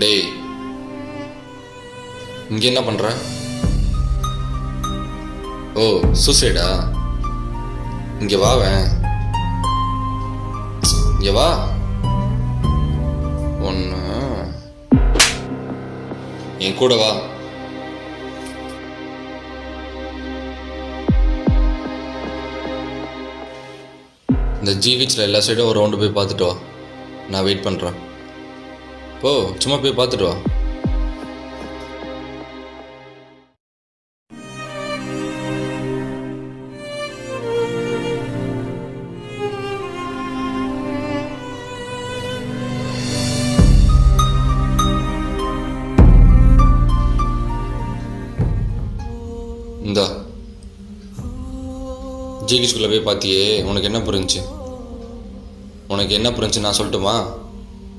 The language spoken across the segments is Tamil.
டேய், இங்கே என்ன பண்ணுற? ஓ, சூசைடா? இங்கே வாவேன், இங்கே வா. ஒன்று என் கூட வா. இந்த ஜிஹெச்சில் எல்லா சைடும் ஒரு ரவுண்டு போய் பார்த்துட்டு வா. நான் வெயிட் பண்ணுறேன். போ, சும்மா போய் பார்த்துட்டு வா. இந்தா, ஜிஹெச்சுக்குள்ளே போய் பார்த்தியே, உனக்கு என்ன புரிஞ்சு? நான் சொல்லட்டுமா?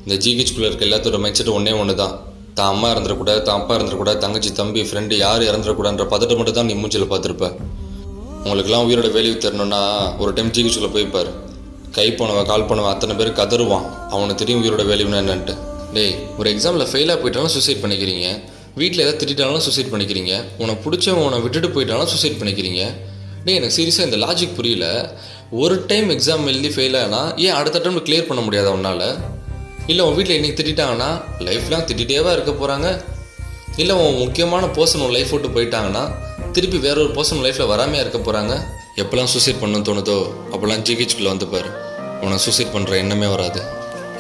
இந்த ஜிஹெச்சுக்குள்ளே இருக்க எல்லாத்தோட மைண்ட் செட் ஒன்று தான். தான் அம்மா இறந்துடக்கூடாது, தான் அப்பா இறந்துடக்கூடாது, தங்கச்சி தம்பி ஃப்ரெண்டு யார் இறந்துடக்கூடாதுன்ற பதட்டம் மட்டும் தான் நீ மூஞ்சில் பார்த்துருப்ப. உங்களுக்கெல்லாம் உயிரோட வேல்யூ தரணும்னா ஒரு டைம் ஜிஹெச்சுக்குள்ளே போய்ப்பார். கை போனவன் கால் போனவன் அத்தனை பேர் கதறுவான், அவனுக்கு தெரியும் உயிரோட வேல்யூன்னு என்னன்ட்டு. டேய், ஒரு எக்ஸாமில் ஃபெயிலாக போயிட்டாலும் சூசைட் பண்ணிக்கிறீங்க, வீட்டில் ஏதாவது திட்டாலும் சூசைட் பண்ணிக்கிறீங்க, உனக்கு பிடிச்சவன் உன்னை விட்டுட்டு போயிட்டாலும் சூசைட் பண்ணிக்கிறீங்க. டேய், எனக்கு சீரியஸாக இந்த லாஜிக் புரியல. ஒரு டைம் எக்ஸாம் எழுதி ஃபெயில் ஆனால் ஏன் அடுத்த டைம் கிளியர் பண்ண முடியாதா உன்னால்? இல்லை உன் வீட்டில் இன்றைக்கி திட்டாங்கன்னா லைஃப்லாம் திட்டிகிட்டேவா இருக்க போகிறாங்க? இல்லை உன் முக்கியமான பர்சன் உன் லைஃப் விட்டு போயிட்டாங்கன்னா திருப்பி வேற ஒரு பர்சன் லைஃப்பில் வராமையாக இருக்க போகிறாங்க? எப்போல்லாம் சூசைட் பண்ணணும்னு தோணுதோ அப்போல்லாம் ஜிஹெச்சுக்குள்ளே வந்துப்பார். உனக்கு சூசைட் பண்ணுற எண்ணமே வராது.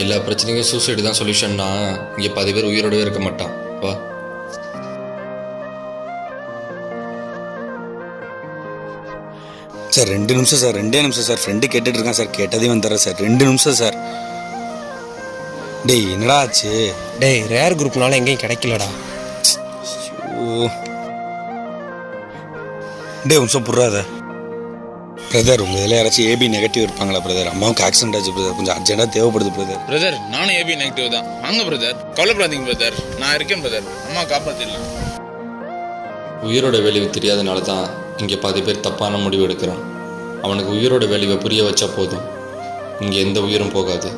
எல்லா பிரச்சனைக்கும் சூசைடு தான் சொல்யூஷன்னா இங்கே பாதி பேர் உயிரோடவே இருக்க மாட்டான். வா. சார் 2 நிமிஷம் சார், 2 நிமிஷம் சார். ஃப்ரெண்டு கேட்டுட்டு இருக்கான் சார், கேட்டதே வந்துடுறேன் சார். 2 நிமிஷம் சார். டேய், என்னடா ஆச்சு? டேய், ரேர் குரூப்னால எங்கேயும் கிடைக்கலடா. ஓ டே, நிமிஷம் புறாத பிரதர். உங்கள் இதில் யாராச்சும் ஏபி நெகட்டிவ் இருப்பாங்களா பிரதர்? அம்மாவுக்கு ஆக்சிடென்ட் ஆச்சு பிரதர், கொஞ்சம் அர்ஜென்ட்டாக தேவைப்படுது பிரதர். பிரதர், நானும் ஏபி நெகட்டிவ் தான். வாங்க பிரதர், கவலைப்படாதீங்க பிரதர், நான் இருக்கேன் பிரதர். அம்மா காப்பாற்றிடலாம். உயிரோட வேல்யூ தெரியாதனால தான் இங்கே பாதி பேர் தப்பான முடிவு எடுக்கிறான். அவனுக்கு உயிரோட வேல்யூவை புரிய வச்சா போதும், இங்கே எந்த உயிரும் போகாது.